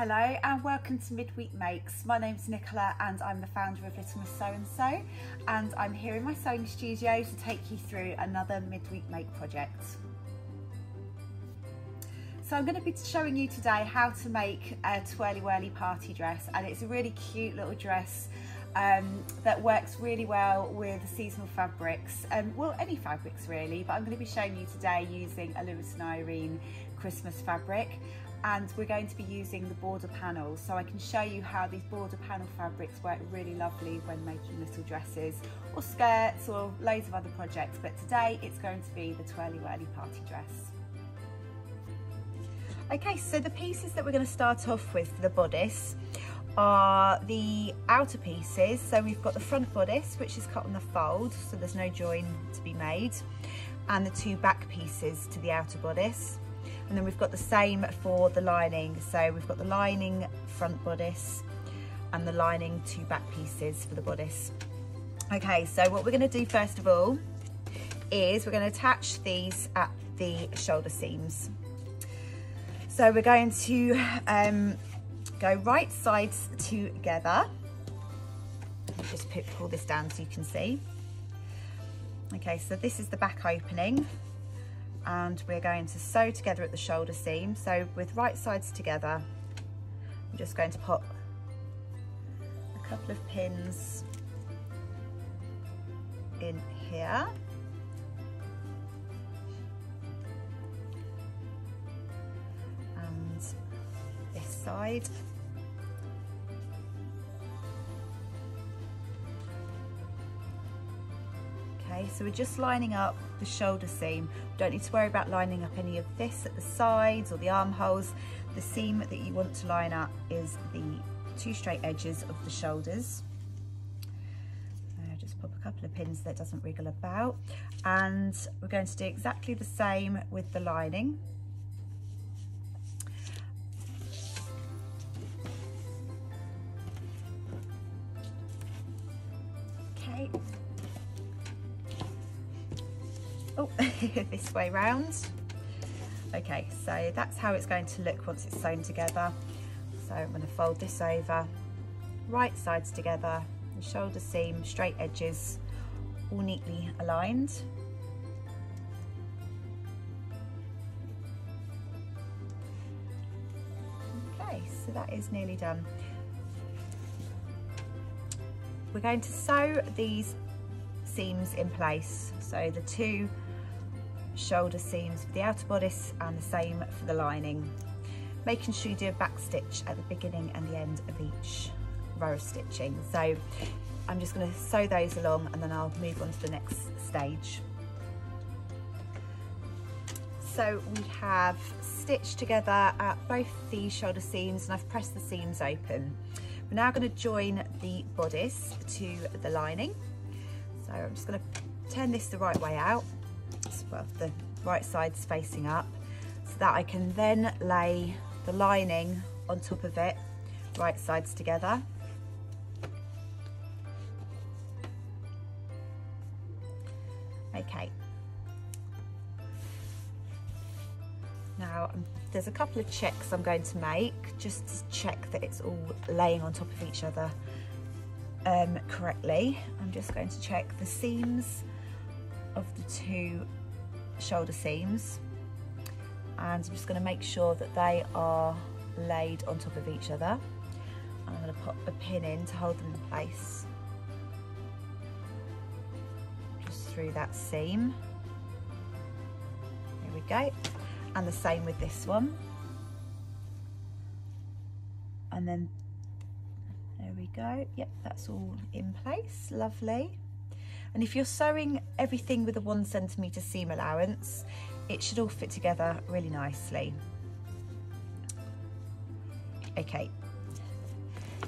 Hello and welcome to Midweek Makes. My name's Nikola and I'm the founder of Little Miss Sew&So, and I'm here in my sewing studio to take you through another Midweek Make project. So I'm going to be showing you today how to make a Twirly Whirly Party Dress, and it's a really cute little dress that works really well with seasonal fabrics, well, any fabrics really, but I'm going to be showing you today using a Lewis and Irene Christmas fabric, and we're going to be using the border panels, so I can show you how these border panel fabrics work really lovely when making little dresses or skirts or loads of other projects, but today it's going to be the Twirly Whirly Party Dress. Okay, so the pieces that we're going to start off with for the bodice are the outer pieces. So we've got the front bodice, which is cut on the fold, so there's no join to be made, and the two back pieces to the outer bodice. And then we've got the same for the lining. So we've got the lining front bodice and the lining two back pieces for the bodice. Okay, so what we're going to do first of all is we're going to attach these at the shoulder seams. So we're going to go right sides together. Just pull this down so you can see. Okay, so this is the back opening, and we're going to sew together at the shoulder seam. So with right sides together, I'm just going to pop a couple of pins in here. And this side. Okay, so we're just lining up the shoulder seam. Don't need to worry about lining up any of this at the sides or the armholes. The seam that you want to line up is the two straight edges of the shoulders. Just pop a couple of pins that doesn't wriggle about, and we're going to do exactly the same with the lining. Okay. Oh, this way round. Okay, so that's how it's going to look once it's sewn together. So I'm going to fold this over, right sides together, the shoulder seam, straight edges, all neatly aligned. Okay, so that is nearly done. We're going to sew these seams in place, so the two shoulder seams for the outer bodice and the same for the lining, making sure you do a back stitch at the beginning and the end of each row of stitching. So I'm just going to sew those along and then I'll move on to the next stage. So we have stitched together at both the shoulder seams and I've pressed the seams open. We're now going to join the bodice to the lining. So I'm just going to turn this the right way out, well, the right side's facing up, so that I can then lay the lining on top of it, right sides together. Okay. Now there's a couple of checks I'm going to make just to check that it's all laying on top of each other correctly. I'm just going to check the seams of the two shoulder seams, and I'm just going to make sure that they are laid on top of each other, and I'm going to pop a pin in to hold them in place just through that seam. There we go, and the same with this one, and then there we go. Yep, that's all in place. Lovely. And if you're sewing everything with a 1 centimetre seam allowance, it should all fit together really nicely. Okay,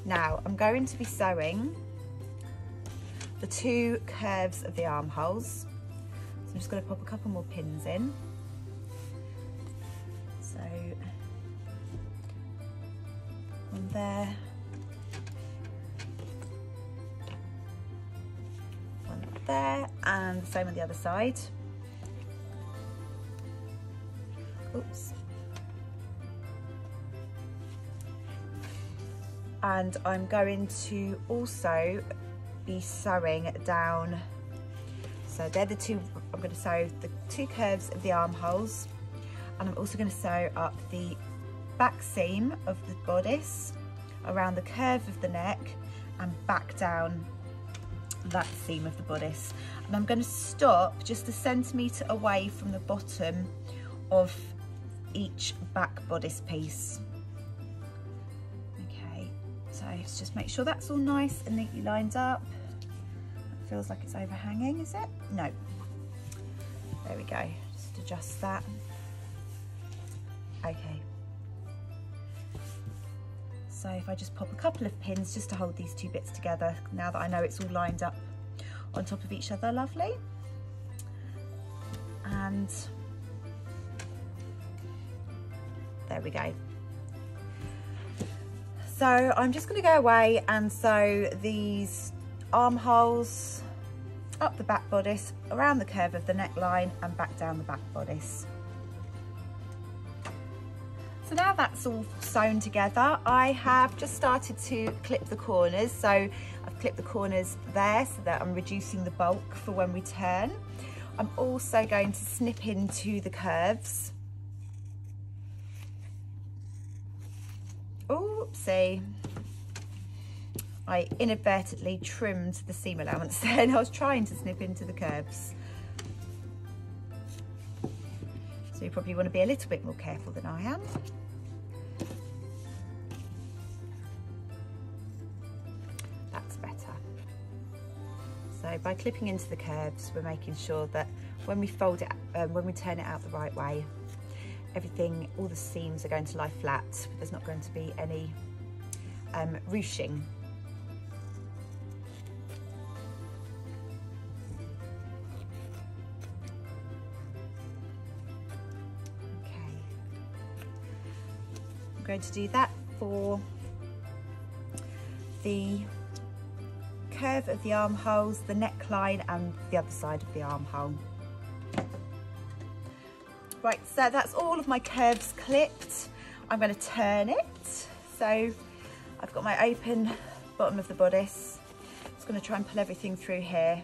now I'm going to be sewing the two curves of the armholes. So I'm just going to pop a couple more pins in. So one there, one there, and the same on the other side. Oops. And I'm going to also be sewing down, so they're the two, I'm going to sew the two curves of the armholes, and I'm also going to sew up the back seam of the bodice around the curve of the neck and back down that seam of the bodice. And I'm going to stop just a centimetre away from the bottom of each back bodice piece. Okay, so let's just make sure that's all nice and neatly lined up. It feels like it's overhanging, is it? No. There we go, just adjust that. Okay. So if I just pop a couple of pins just to hold these two bits together, now that I know it's all lined up on top of each other, lovely. And there we go. So I'm just going to go away and sew these armholes up the back bodice, around the curve of the neckline and back down the back bodice. So now that's all sewn together, I have just started to clip the corners. So I've clipped the corners there so that I'm reducing the bulk for when we turn. I'm also going to snip into the curves. Oopsie. I inadvertently trimmed the seam allowance there, and I was trying to snip into the curves. So you probably want to be a little bit more careful than I am. That's better. So by clipping into the curves, we're making sure that when we fold it, when we turn it out the right way, everything, all the seams are going to lie flat. There's not going to be any ruching. Okay, I'm going to do that for the curve of the armholes, the neckline and the other side of the armhole. Right, so that's all of my curves clipped. I'm going to turn it. So I've got my open bottom of the bodice. Just going to try and pull everything through here.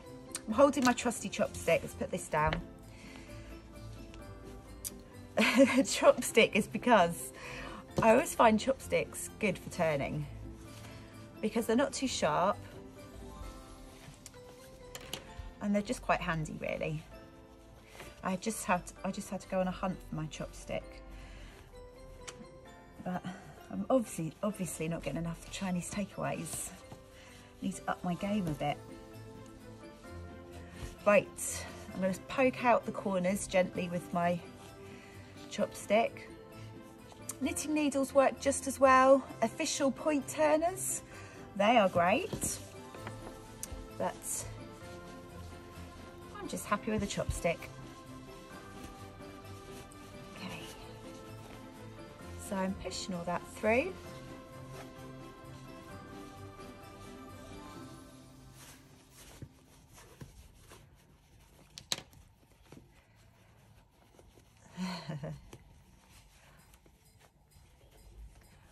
I'm holding my trusty chopstick. Let's put this down. Chopstick is because I always find chopsticks good for turning because they're not too sharp and they're just quite handy, really. I just had to go on a hunt for my chopstick, but I'm obviously not getting enough Chinese takeaways. Need to up my game a bit. Right, I'm going to poke out the corners gently with my chopstick. Knitting needles work just as well. Official point turners, they are great, but I'm just happy with a chopstick. So I'm pushing all that through.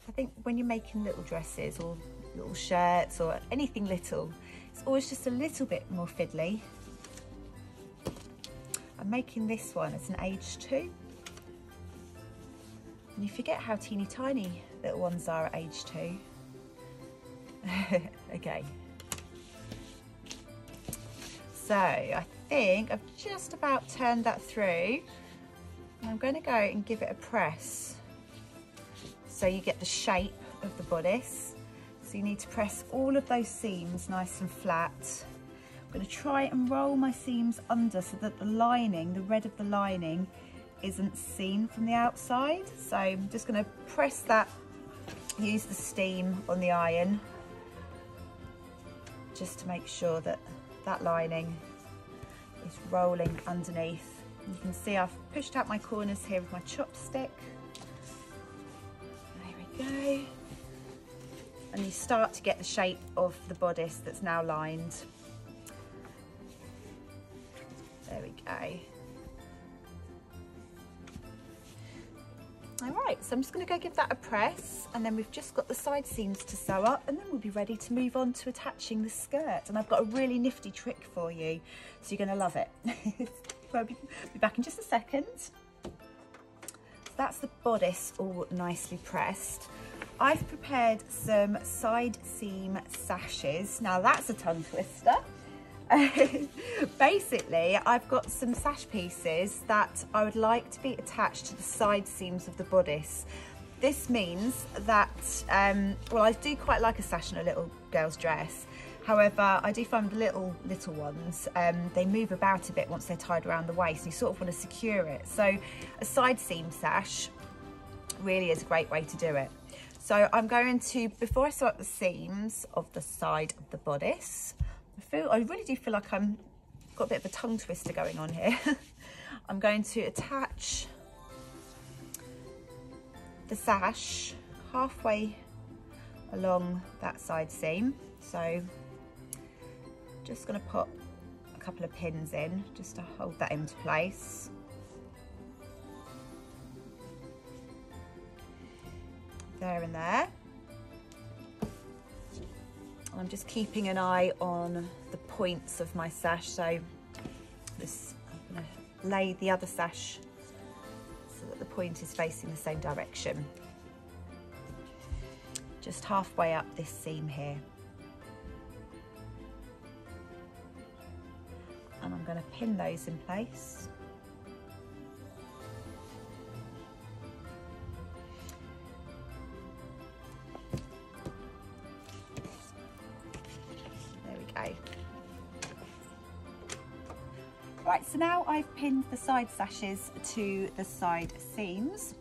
I think when you're making little dresses or little shirts or anything little, it's always just a little bit more fiddly. I'm making this one as an age 2. And you forget how teeny tiny little ones are at age 2. Okay. So I think I've just about turned that through. And I'm going to go and give it a press so you get the shape of the bodice. So you need to press all of those seams nice and flat. I'm going to try and roll my seams under so that the lining, the red of the lining, isn't seen from the outside. So I'm just going to press that, use the steam on the iron just to make sure that that lining is rolling underneath. You can see I've pushed out my corners here with my chopstick. There we go. And you start to get the shape of the bodice that's now lined. There we go. All right, Right, so I'm just going to go give that a press, and then we've just got the side seams to sew up, and then we'll be ready to move on to attaching the skirt. And I've got a really nifty trick for you, so you're going to love it. So I'll be back in just a second. So that's the bodice all nicely pressed. I've prepared some side seam sashes. Now that's a tongue twister. Basically, I've got some sash pieces that I would like to be attached to the side seams of the bodice. This means that, well, I do quite like a sash in a little girl's dress. However, I do find the little ones, they move about a bit once they're tied around the waist, and you sort of want to secure it. So a side seam sash really is a great way to do it. So I'm going to, before I sew up the seams of the side of the bodice, I really do feel like I've got a bit of a tongue twister going on here. I'm going to attach the sash halfway along that side seam. So just going to put a couple of pins in just to hold that into place. There and there. I'm just keeping an eye on the points of my sash, so this, I'm going to lay the other sash so that the point is facing the same direction. Just halfway up this seam here. And I'm going to pin those in place. Right, so now I've pinned the side sashes to the side seams.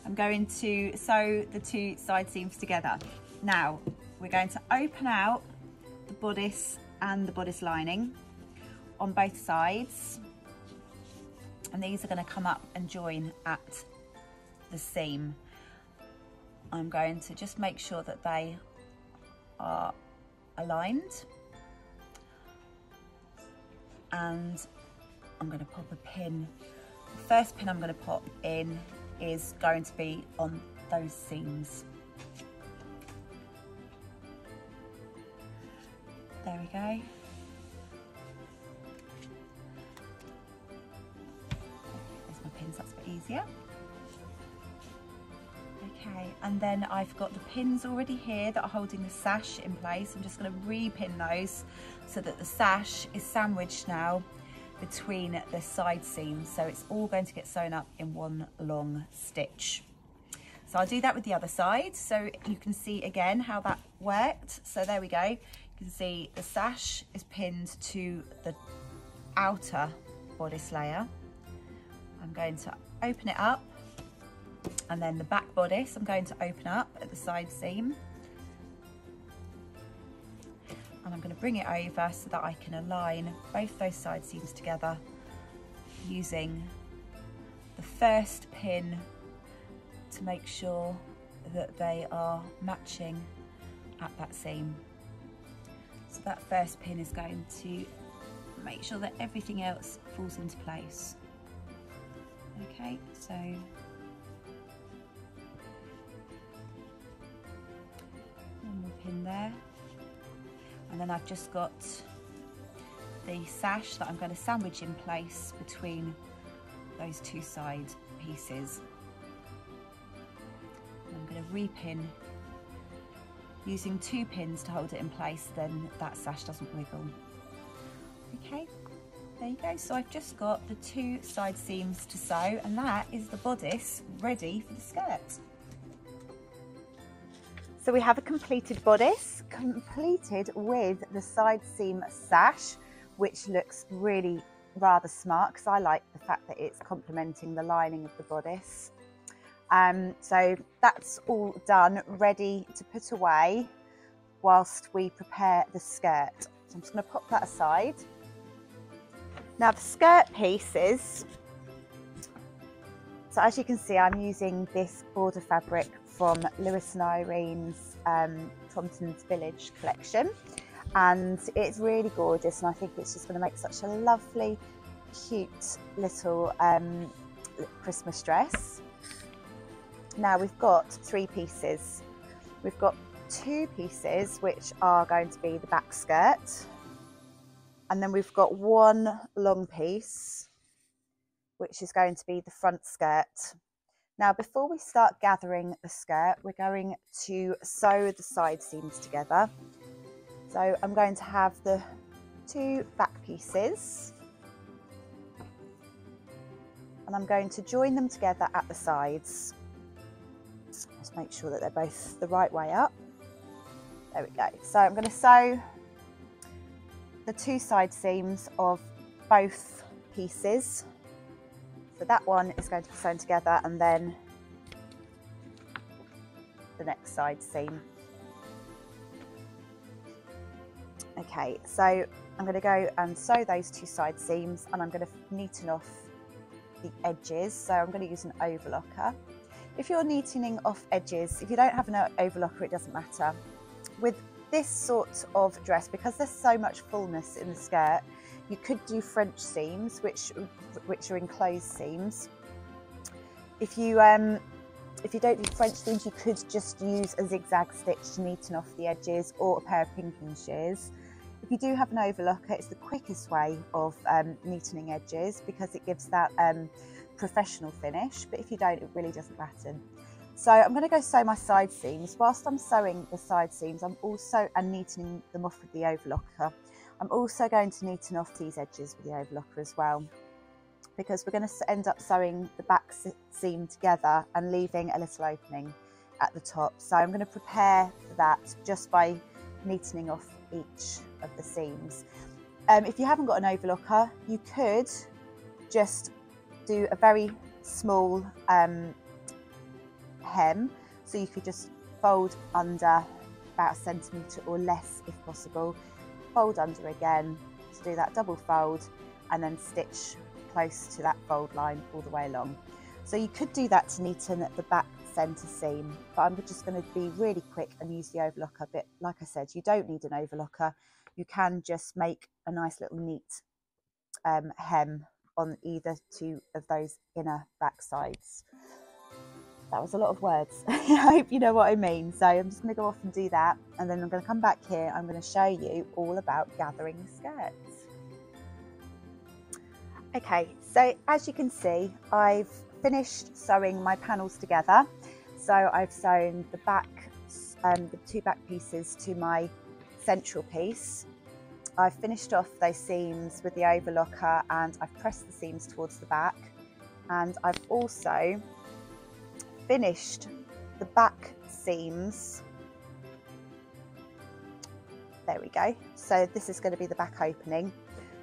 I'm going to sew the two side seams together. Now, we're going to open out the bodice and the bodice lining on both sides. And these are going to come up and join at the seam. I'm going to just make sure that they are aligned. And I'm going to pop a pin. The first pin I'm going to pop in is going to be on those seams. There we go. There's my pins, that's a bit easier. Okay, and then I've got the pins already here that are holding the sash in place. I'm just going to re-pin those so that the sash is sandwiched now between the side seams, so it's all going to get sewn up in one long stitch. So I'll do that with the other side so you can see again how that worked. So there we go, you can see the sash is pinned to the outer bodice layer. I'm going to open it up, and then the back bodice I'm going to open up at the side seam. And I'm going to bring it over so that I can align both those side seams together using the first pin to make sure that they are matching at that seam. So that first pin is going to make sure that everything else falls into place. Okay, so one more pin there. And then I've just got the sash that I'm going to sandwich in place between those two side pieces. And I'm going to re-pin using 2 pins to hold it in place, then that sash doesn't wiggle. Okay, there you go. So I've just got the 2 side seams to sew, and that is the bodice ready for the skirt. So we have a completed bodice, completed with the side seam sash, which looks really rather smart because I like the fact that it's complementing the lining of the bodice. So that's all done, ready to put away whilst we prepare the skirt. So I'm just going to pop that aside. Now the skirt pieces, so as you can see, I'm using this border fabric from Lewis and Irene's Thompson's Village collection, and it's really gorgeous, and I think it's just going to make such a lovely, cute little Christmas dress. Now we've got 3 pieces. We've got 2 pieces which are going to be the back skirt, and then we've got 1 long piece which is going to be the front skirt. Now before we start gathering the skirt, we're going to sew the side seams together. So I'm going to have the 2 back pieces, and I'm going to join them together at the sides. Just make sure that they're both the right way up. There we go. So I'm going to sew the 2 side seams of both pieces. So that one is going to be sewn together, and then the next side seam. Okay, so I'm going to go and sew those 2 side seams, and I'm going to neaten off the edges. So I'm going to use an overlocker. If you're neatening off edges, if you don't have an overlocker, it doesn't matter. With this sort of dress, because there's so much fullness in the skirt, you could do French seams, which are enclosed seams. If you don't do French seams, you could just use a zigzag stitch to neaten off the edges, or a pair of pinking shears. If you do have an overlocker, it's the quickest way of neatening edges, because it gives that professional finish. But if you don't, it really doesn't matter. So I'm going to go sew my side seams. Whilst I'm sewing the side seams, I'm also neatening them off with the overlocker. I'm also going to neaten off these edges with the overlocker as well, because we're going to end up sewing the back seam together and leaving a little opening at the top. So I'm going to prepare for that just by neatening off each of the seams. If you haven't got an overlocker, you could just do a very small hem. So you could just fold under about 1 centimetre or less if possible, fold under again to do that double fold, and then stitch close to that fold line all the way along. So you could do that to neaten the back centre seam, but I'm just going to be really quick and use the overlocker bit. Like I said, you don't need an overlocker. You can just make a nice little neat hem on either 2 of those inner back sides. That was a lot of words. I hope you know what I mean. So I'm just going to go off and do that, and then I'm going to come back here. I'm going to show you all about gathering the skirts. Okay, so as you can see, I've finished sewing my panels together. So I've sewn the back, the 2 back pieces to my central piece. I've finished off those seams with the overlocker, and I've pressed the seams towards the back, and I've also finished the back seams. There we go. So this is going to be the back opening.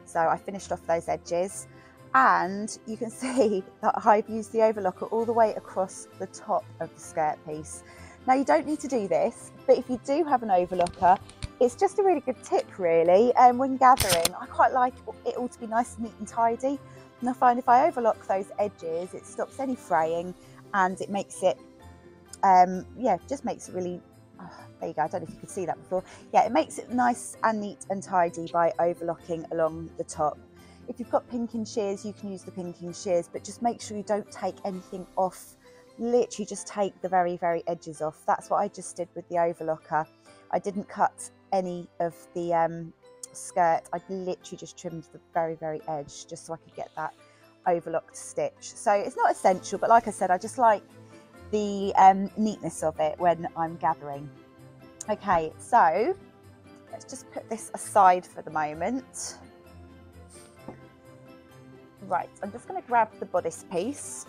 So I finished off those edges, and you can see that I've used the overlocker all the way across the top of the skirt piece. Now you don't need to do this, but if you do have an overlocker, it's just a really good tip really. When gathering, I quite like it all to be nice and neat and tidy, and I find if I overlock those edges, it stops any fraying, and it makes it yeah, just makes it really, there you go, I don't know if you could see that before. Yeah, it makes it nice and neat and tidy by overlocking along the top. If you've got pinking shears, you can use the pinking shears, but just make sure you don't take anything off. Literally just take the very, very edges off. That's what I just did with the overlocker. I didn't cut any of the skirt. I literally just trimmed the very, very edge just so I could get that overlocked stitch. So it's not essential, but like I said, I just like the neatness of it when I'm gathering. Okay, so let's just put this aside for the moment. Right, I'm just going to grab the bodice piece.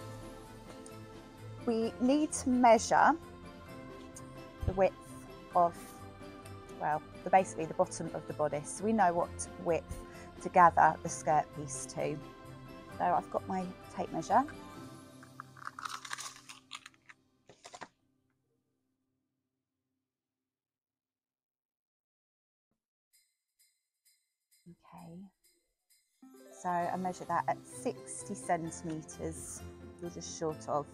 We need to measure the width of, well, basically the bottom of the bodice. We know what width to gather the skirt piece to. So I've got my tape measure. Okay, so I measured that at 60 centimetres, you're just short of.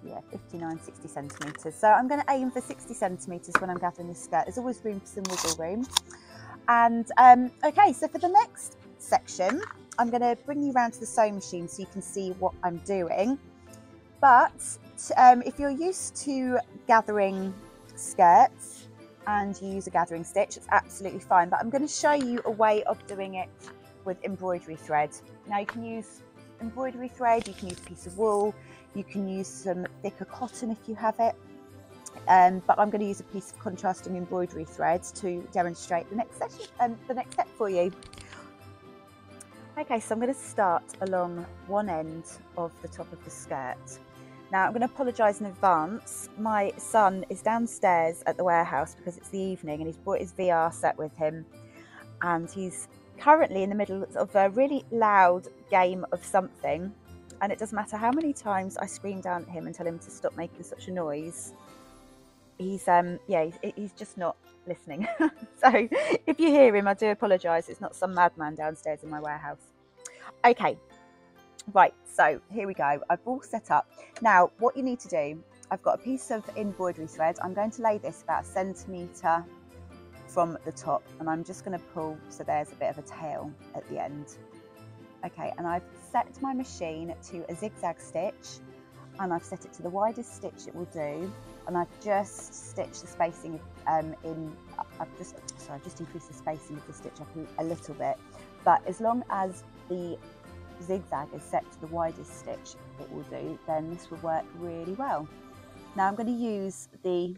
Yeah, 60 centimetres. So I'm going to aim for 60 centimetres when I'm gathering this skirt. There's always room for some wiggle room. And okay, so for the next section, I'm going to bring you around to the sewing machine so you can see what I'm doing. But if you're used to gathering skirts and you use a gathering stitch, it's absolutely fine. But I'm going to show you a way of doing it with embroidery thread. Now you can use embroidery thread, you can use a piece of wool, you can use some thicker cotton if you have it. But I'm going to use a piece of contrasting embroidery thread to demonstrate the next session, the next step for you. Okay, so I'm going to start along one end of the top of the skirt. Now I'm going to apologise in advance. My son is downstairs at the warehouse because it's the evening and he's brought his VR set with him, and he's currently in the middle of a really loud game of something, and it doesn't matter how many times I scream down at him and tell him to stop making such a noise. He's just not listening. So if you hear him, I do apologise. It's not some madman downstairs in my warehouse. Okay, right, so here we go. I've all set up. Now what you need to do, I've got a piece of embroidery thread. I'm going to lay this about 1 centimetre from the top, and I'm just going to pull so there's a bit of a tail at the end. Okay, and I've set my machine to a zigzag stitch, and I've set it to the widest stitch it will do, and I've just stitched the spacing I've just increased the spacing of the stitch up a little bit, but as long as the zigzag is set to the widest stitch it will do, then this will work really well. Now I'm going to use the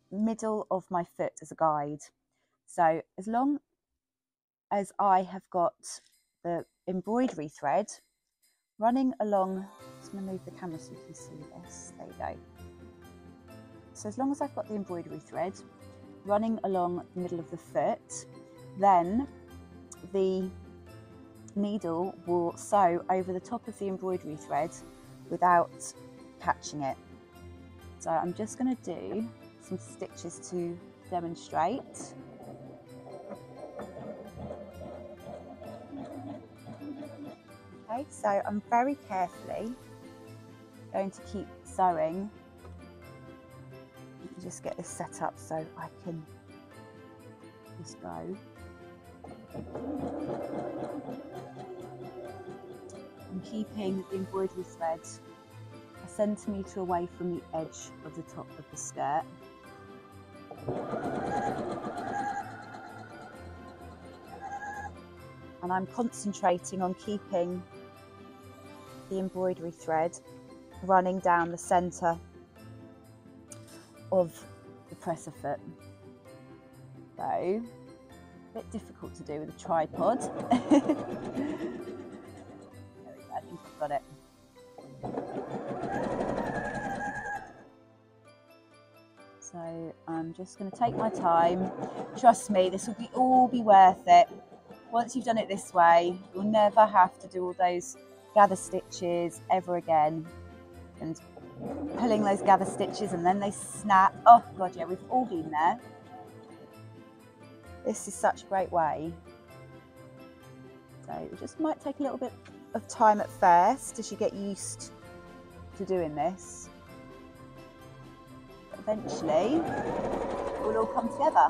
middle of my foot as a guide, so as long as I have got the embroidery thread running along, I'm just going to move the camera so you can see this, there you go. So as long as I've got the embroidery thread running along the middle of the foot, then the needle will sew over the top of the embroidery thread without catching it. So I'm just going to do some stitches to demonstrate. Okay, so I'm very carefully going to keep sewing. Just get this set up so I can just go. I'm keeping the embroidery thread 1 centimetre away from the edge of the top of the skirt. And I'm concentrating on keeping the embroidery thread running down the centre of the presser foot. So, a bit difficult to do with a tripod. There we go, I think I've got it. So I'm just going to take my time. Trust me, this will all be worth it. Once you've done it this way, you'll never have to do all those gather stitches ever again. And pulling those gather stitches and then they snap. Oh god, yeah, we've all been there. This is such a great way. So it just might take a little bit of time at first as you get used to doing this. But eventually it will all come together.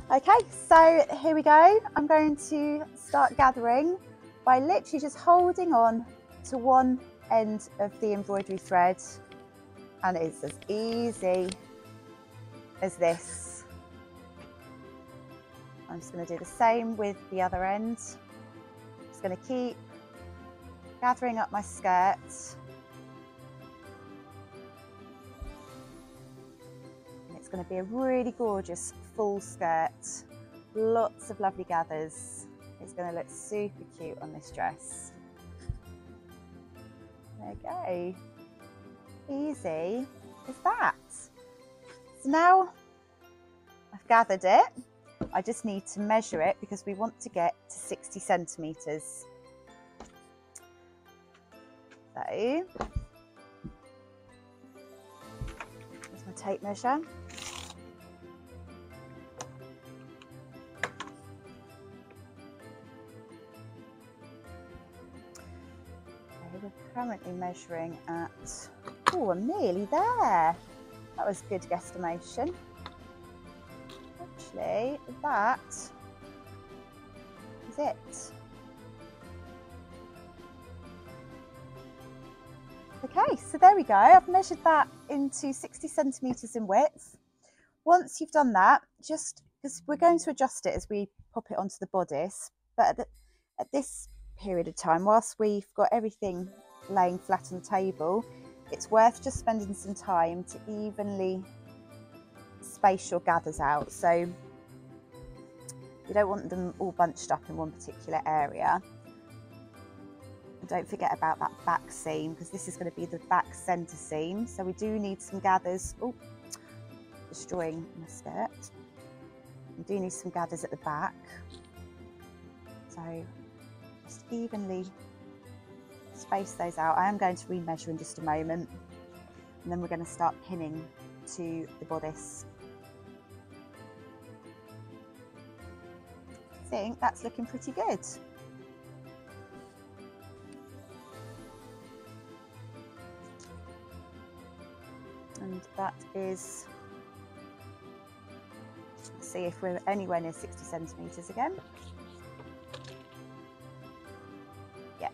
Okay, so here we go. I'm going to start gathering by literally just holding on to one end of the embroidery thread, and it's as easy as this. I'm just going to do the same with the other end. Just going to keep gathering up my skirt. going to be a really gorgeous full skirt, lots of lovely gathers. It's going to look super cute on this dress. There you go, easy as that. So now I've gathered it, I just need to measure it because we want to get to 60 centimetres. So, here's my tape measure. We're currently measuring at, oh, I'm nearly there. That was good guesstimation. Actually, that is it. Okay, so there we go. I've measured that into 60 centimetres in width. Once you've done that, just because we're going to adjust it as we pop it onto the bodice, but at this period of time, whilst we've got everything laying flat on the table, it's worth just spending some time to evenly space your gathers out. So you don't want them all bunched up in one particular area. And don't forget about that back seam, because this is going to be the back centre seam. So we do need some gathers. Oh, destroying my skirt. We do need some gathers at the back. So just evenly space those out. I am going to remeasure in just a moment, and then we're going to start pinning to the bodice. I think that's looking pretty good. And that is, let's see if we're anywhere near 60 centimetres again. Yeah,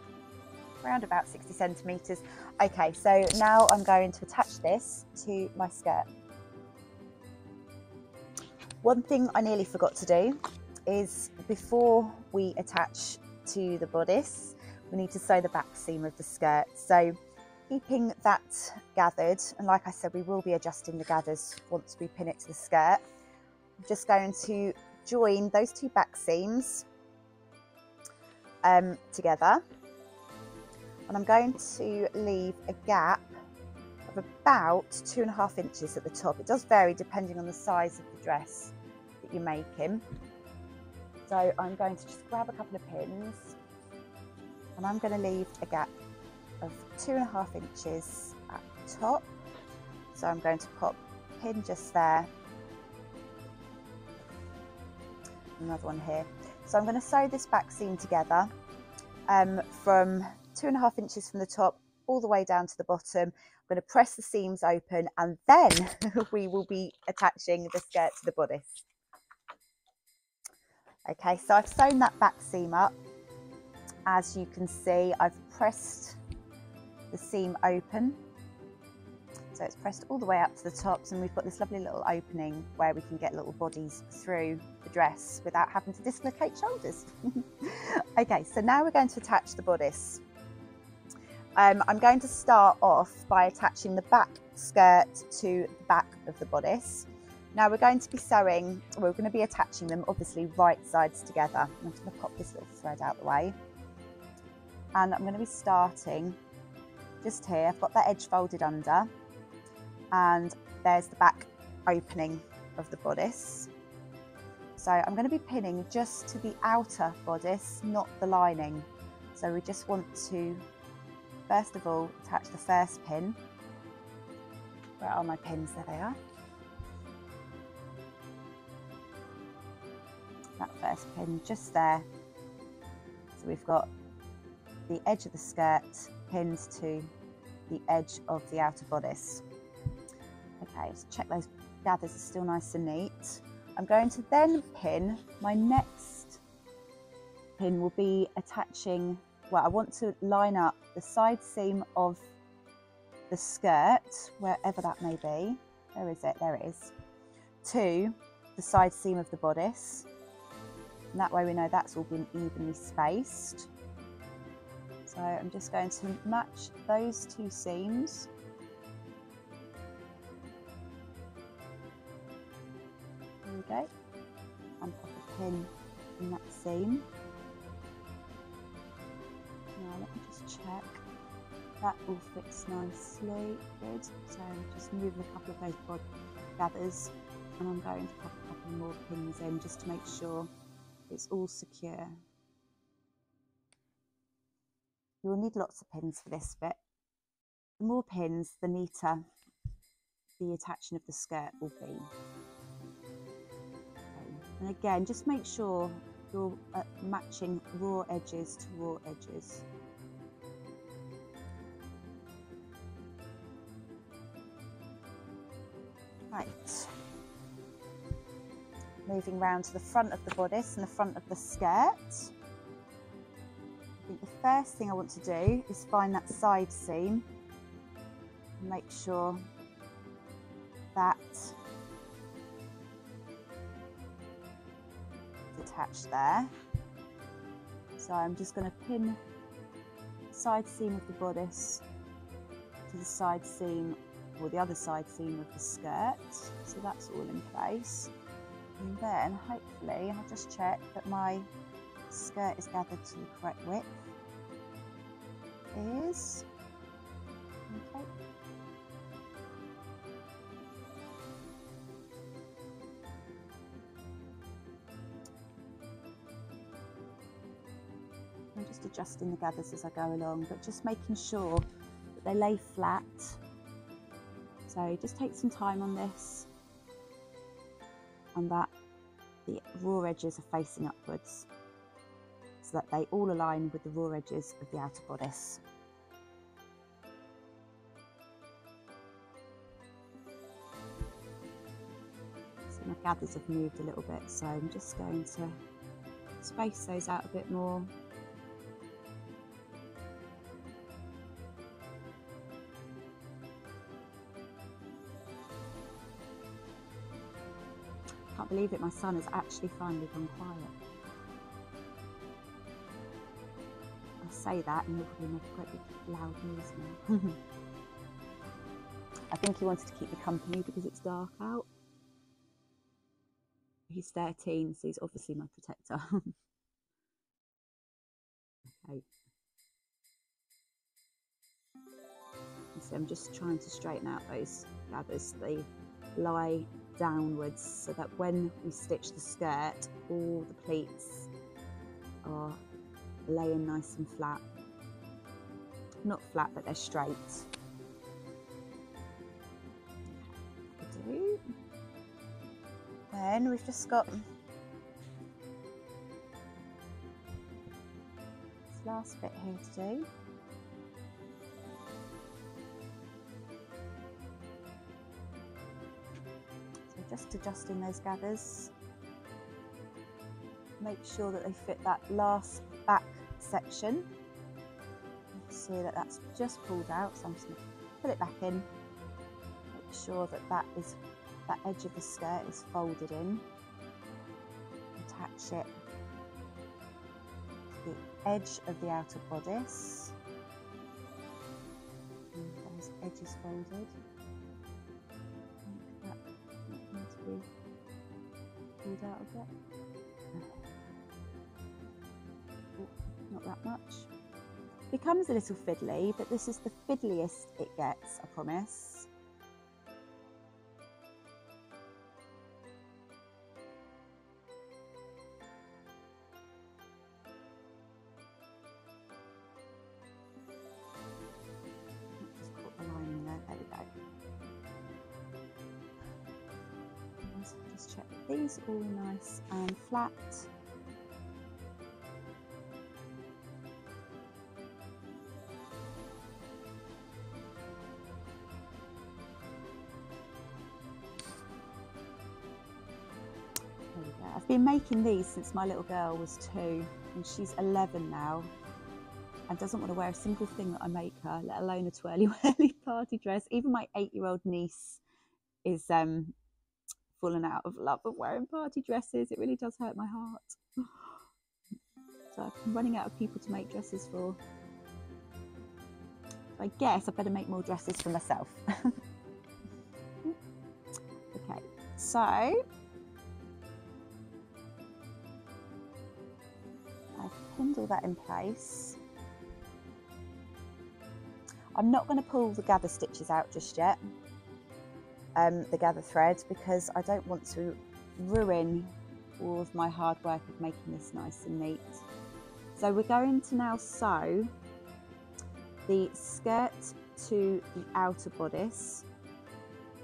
around about 60 centimetres. Okay, so now I'm going to attach this to my skirt. One thing I nearly forgot to do is, before we attach to the bodice, we need to sew the back seam of the skirt. So keeping that gathered, and like I said, we will be adjusting the gathers once we pin it to the skirt. I'm just going to join those two back seams together, and I'm going to leave a gap of about 2.5 inches at the top. It does vary depending on the size of the dress that you're making. So I'm going to just grab a couple of pins, and I'm going to leave a gap of 2.5 inches at the top. So I'm going to pop a pin just there, another one here. So I'm going to sew this back seam together from 2.5 inches from the top all the way down to the bottom. I'm going to press the seams open, and then we will be attaching the skirt to the bodice. Okay, so I've sewn that back seam up. As you can see, I've pressed the seam open, so it's pressed all the way up to the tops, and we've got this lovely little opening where we can get little bodies through the dress without having to dislocate shoulders. Okay, so now we're going to attach the bodice. I'm going to start off by attaching the back skirt to the back of the bodice. Now we're going to be sewing, we're going to be attaching them obviously right sides together. I'm just going to pop this little thread out the way, and I'm going to be starting just here. I've got that edge folded under, and there's the back opening of the bodice. So I'm going to be pinning just to the outer bodice, not the lining. So we just want to, first of all, attach the first pin. Where are my pins? There they are. That first pin just there. So we've got the edge of the skirt pinned to the edge of the outer bodice. Okay, let's check those gathers are still nice and neat. I'm going to then pin, my next pin will be attaching, well, I want to line up the side seam of the skirt, wherever that may be. Where is it? There it is. To the side seam of the bodice. And that way we know that's all been evenly spaced. So I'm just going to match those two seams. go. And pop a pin in that seam. Now let me just check. That all fits nicely. Good. So I'm just moving a couple of those gathers, and I'm going to pop a couple more pins in just to make sure it's all secure. You'll need lots of pins for this bit. The more pins, the neater the attaching of the skirt will be. Okay. And again, just make sure you're matching raw edges to raw edges. Right. Moving round to the front of the bodice and the front of the skirt. I think the first thing I want to do is find that side seam and make sure that it's attached there. So I'm just going to pin the side seam of the bodice to the side seam, or the other side seam of the skirt. So that's all in place. And then hopefully I'll just check that my skirt is gathered to the correct width. It is. Okay. I'm just adjusting the gathers as I go along, but just making sure that they lay flat. So just take some time on this, and that the raw edges are facing upwards, so that they all align with the raw edges of the outer bodice. So my gathers have moved a little bit, so I'm just going to space those out a bit more. Can't believe it, my son has actually finally gone quiet. I say that and he'll probably make a great big loud noise now. I think he wanted to keep me company because it's dark out. He's 13, so he's obviously my protector. Okay. So I'm just trying to straighten out those gathers. They lie downwards so that when we stitch the skirt, all the pleats are laying nice and flat. Not flat, but they're straight. Okay. Then we've just got this last bit here to do. Just adjusting those gathers. Make sure that they fit that last back section. You can see that that's just pulled out, so I'm just going to put it back in. Make sure that that edge of the skirt is folded in. Attach it to the edge of the outer bodice. And those edges folded. Pulled out a bit. Oh, not that much. Becomes a little fiddly, but this is the fiddliest it gets, I promise. Just caught the line in there. There we go. Just check that these are all nice and flat. There we go. I've been making these since my little girl was 2, and she's 11 now, and doesn't want to wear a single thing that I make her, let alone a twirly whirly party dress. Even my 8-year-old niece is fallen out of love of wearing party dresses. It really does hurt my heart. So I'm running out of people to make dresses for. So I guess I better make more dresses for myself. Okay, so I've pinned all that in place. I'm not going to pull the gather stitches out just yet, the gather thread, because I don't want to ruin all of my hard work of making this nice and neat. So we're going to now sew the skirt to the outer bodice,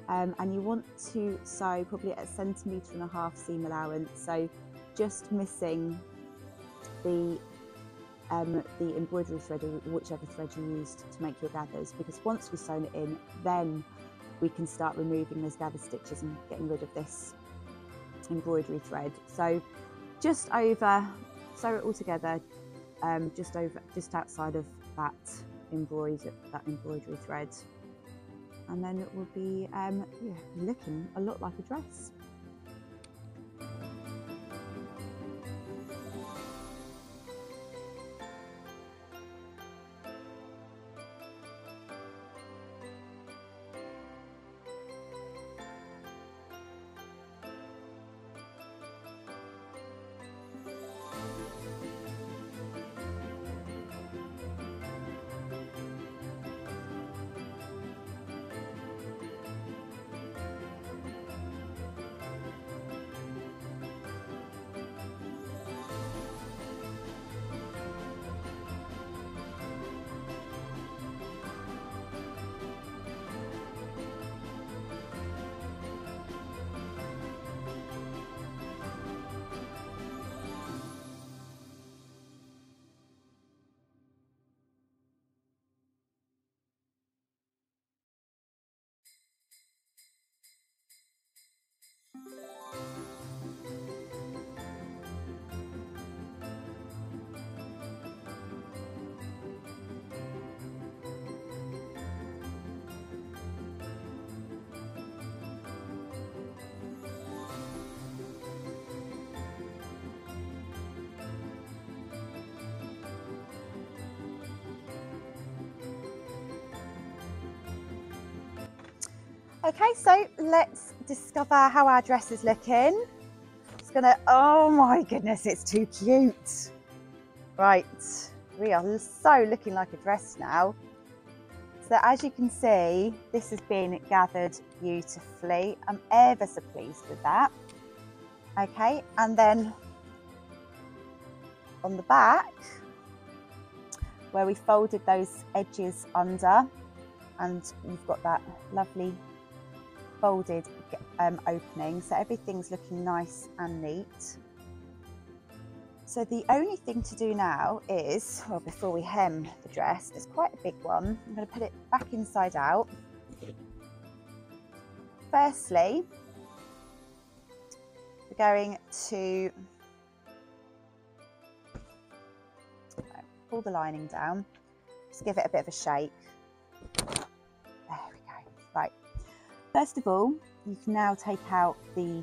and you want to sew probably at 1.5 centimetres seam allowance, so just missing the embroidery thread or whichever thread you used to make your gathers, because once we've sewn it in, then we can start removing those gather stitches and getting rid of this embroidery thread. So just over, sew it all together, just outside of that embroidery thread, and then it will be looking a lot like a dress. Okay, so let's discover how our dress is looking. It's gonna, oh my goodness, it's too cute. Right, we are so looking like a dress now. So as you can see, this has been gathered beautifully. I'm ever so pleased with that. Okay, and then on the back, where we folded those edges under, and you've got that lovely folded opening, so everything's looking nice and neat. So the only thing to do now is, well, before we hem the dress, it's quite a big one, I'm going to put it back inside out. Firstly, we're going to pull the lining down, just give it a bit of a shake. There we go. Right. First of all, you can now take out the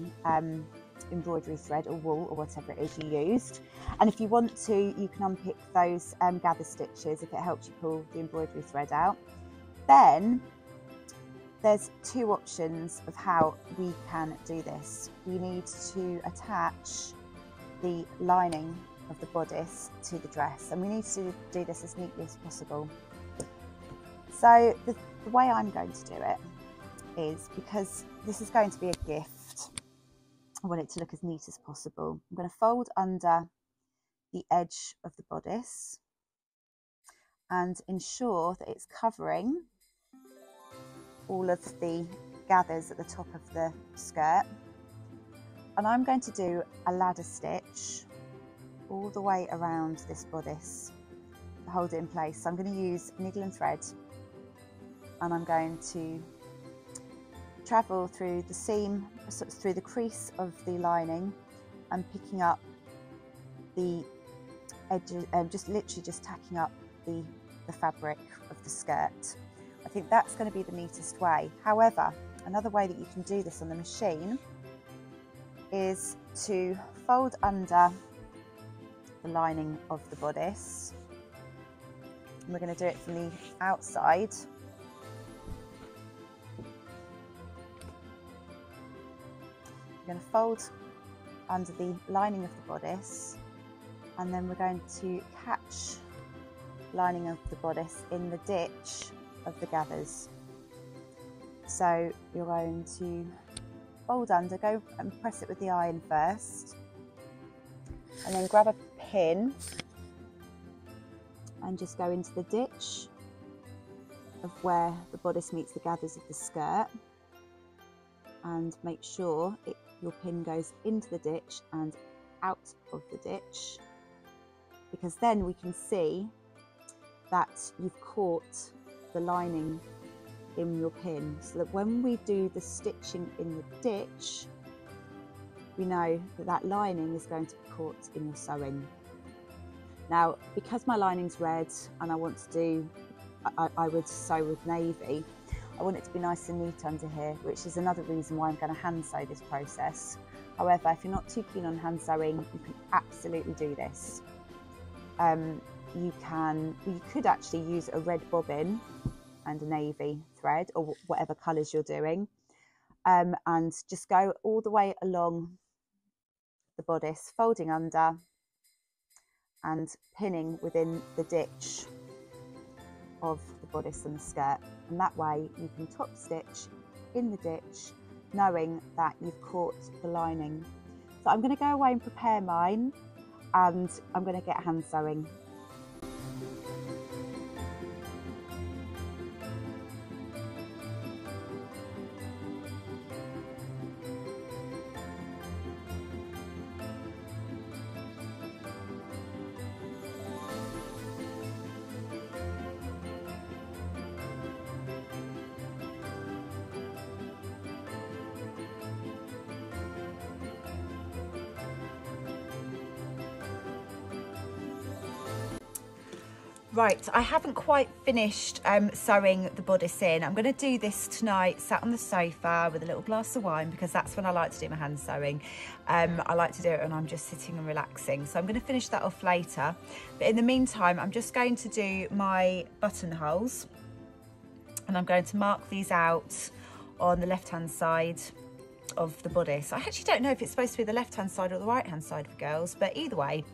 embroidery thread or wool or whatever it is you used, and if you want to, you can unpick those gather stitches if it helps you pull the embroidery thread out. Then there's two options of how we can do this. We need to attach the lining of the bodice to the dress, and we need to do this as neatly as possible. So the way I'm going to do it is, because this is going to be a gift, I want it to look as neat as possible. I'm going to fold under the edge of the bodice and ensure that it's covering all of the gathers at the top of the skirt. And I'm going to do a ladder stitch all the way around this bodice to hold it in place. So I'm going to use needle and thread, and I'm going to travel through the seam, through the crease of the lining, and picking up the edges, just tacking up the fabric of the skirt. I think that's going to be the neatest way. However, another way that you can do this on the machine is to fold under the lining of the bodice. And we're going to do it from the outside. We're going to fold under the lining of the bodice, and then we're going to catch lining of the bodice in the ditch of the gathers. So you're going to fold under, go and press it with the iron first, and then grab a pin and just go into the ditch of where the bodice meets the gathers of the skirt, and make sure your pin goes into the ditch and out of the ditch, because then we can see that you've caught the lining in your pin, so that when we do the stitching in the ditch, we know that that lining is going to be caught in your sewing. Now, because my lining's red and I want to do, I would sew with navy, I want it to be nice and neat under here, which is another reason why I'm going to hand sew this process. However, if you're not too keen on hand sewing, you can absolutely do this. You could actually use a red bobbin and a navy thread, or whatever colours you're doing, and just go all the way along the bodice, folding under and pinning within the ditch of the bodice and the skirt, and that way you can top stitch in the ditch knowing that you've caught the lining. So I'm going to go away and prepare mine, and I'm going to get hand sewing. Right, I haven't quite finished sewing the bodice in. I'm going to do this tonight, sat on the sofa with a little glass of wine, because that's when I like to do my hand sewing. I like to do it when I'm just sitting and relaxing. So I'm going to finish that off later. But in the meantime, I'm just going to do my buttonholes, and I'm going to mark these out on the left-hand side of the bodice. I actually don't know if it's supposed to be the left-hand side or the right-hand side for girls, but either way,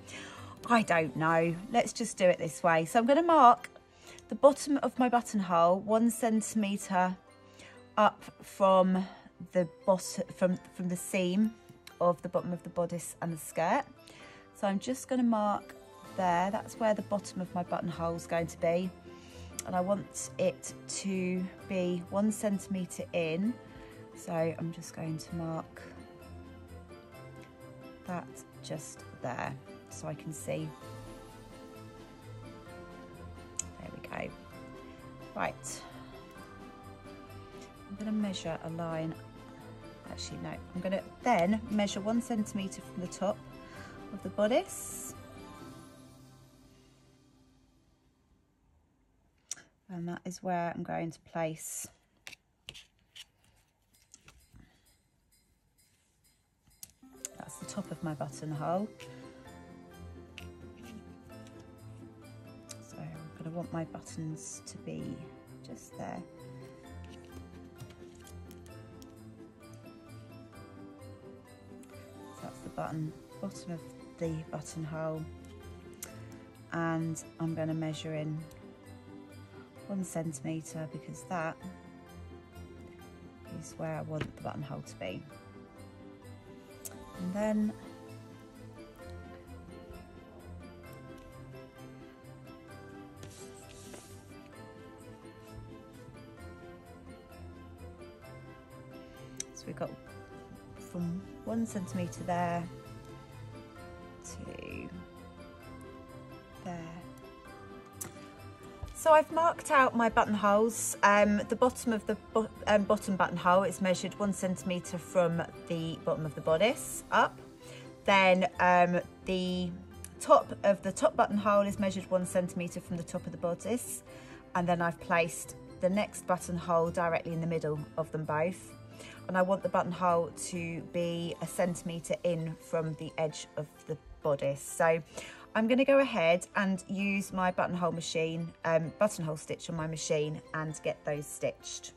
I don't know. Let's just do it this way. So I'm going to mark the bottom of my buttonhole 1 centimetre up from the bottom, from the seam of the bottom of the bodice and the skirt. So I'm just going to mark there. That's where the bottom of my buttonhole is going to be, and I want it to be 1 centimetre in. So I'm just going to mark that just there, so I can see. There we go. Right, I'm going to measure a line. Actually, no, I'm going to then measure 1 centimetre from the top of the bodice, and that is where I'm going to place the top of my buttonhole. So I'm going to want my buttons to be just there. So that's the bottom of the buttonhole, and I'm going to measure in 1 centimetre, because that is where I want the buttonhole to be. And then so we've got from 1 centimetre there to there. So I've marked out my buttonholes. The bottom of the bottom buttonhole is measured 1 centimetre from the bottom of the bodice up. Then the top of the top buttonhole is measured 1 centimetre from the top of the bodice. And then I've placed the next buttonhole directly in the middle of them both. And I want the buttonhole to be 1 centimetre in from the edge of the bodice. So I'm going to go ahead and use my buttonhole machine, buttonhole stitch on my machine, and get those stitched.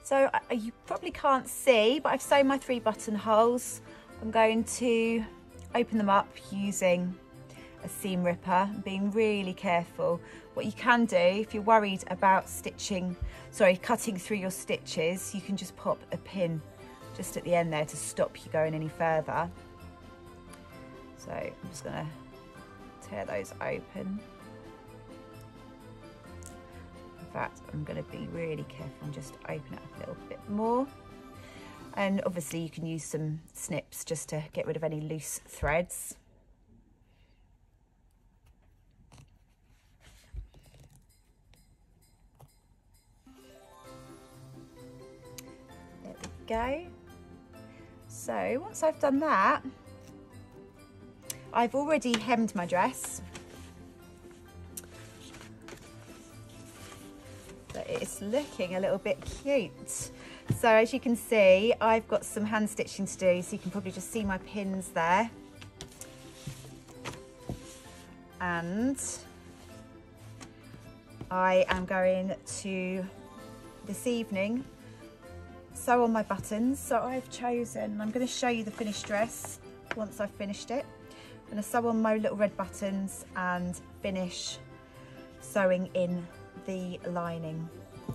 So you probably can't see, but I've sewn my 3 buttonholes. I'm going to open them up using a seam ripper, being really careful. What you can do if you're worried about cutting through your stitches, you can just pop a pin just at the end there to stop you going any further. So I'm just going to tear those open. In fact, I'm going to be really careful and just open it up a little bit more. And obviously you can use some snips just to get rid of any loose threads. There we go. So once I've done that, I've already hemmed my dress. But it's looking a little bit cute. So as you can see, I've got some hand stitching to do, so you can probably just see my pins there. And I am going to, this evening, sew on my buttons. So I've chosen, I'm going to show you the finished dress once I've finished it. I'm going to sew on my little red buttons and finish sewing in the lining,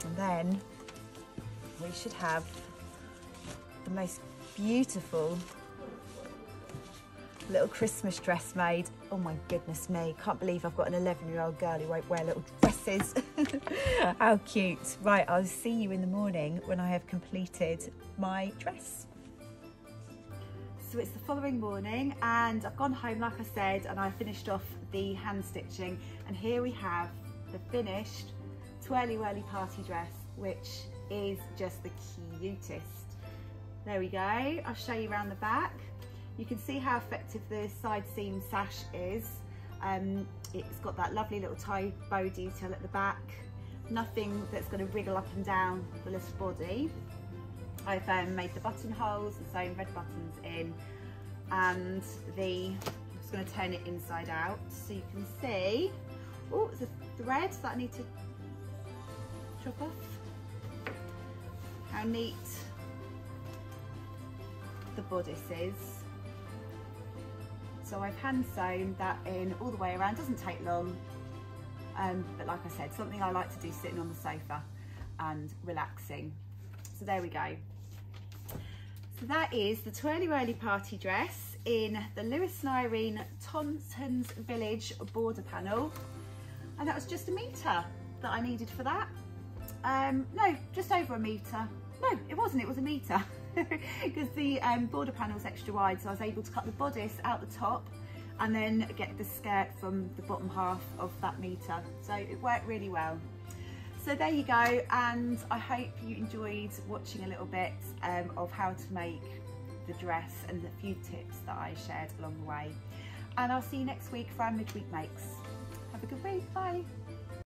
and then we should have the most beautiful little Christmas dress made. Oh my goodness me, can't believe I've got an 11-year-old girl who won't wear little dresses. How cute. Right, I'll see you in the morning when I have completed my dress. So it's the following morning and I've gone home, like I said, and I finished off the hand stitching, and here we have the finished Twirly Whirly Party Dress, which is just the cutest. There we go. I'll show you around the back. You can see how effective the side seam sash is. It's got that lovely little tie bow detail at the back. Nothing that's going to wriggle up and down the little body. I've made the buttonholes and sewn red buttons in, and I'm just going to turn it inside out so you can see. Oh, there's a thread that I need to chop off. How neat the bodice is. So I've hand sewn that in all the way around. Doesn't take long, but like I said, something I like to do sitting on the sofa and relaxing. So there we go. So that is the Twirly Whirly Party Dress in the Lewis and Irene Taunton's Village border panel, and that was just a metre that I needed for that. No, just over a metre. No, it wasn't, it was a metre because the border panel's extra wide, so I was able to cut the bodice out the top and then get the skirt from the bottom half of that metre, so it worked really well. So there you go, and I hope you enjoyed watching a little bit of how to make the dress and the few tips that I shared along the way. And I'll see you next week for our midweek makes. Have a good week, bye.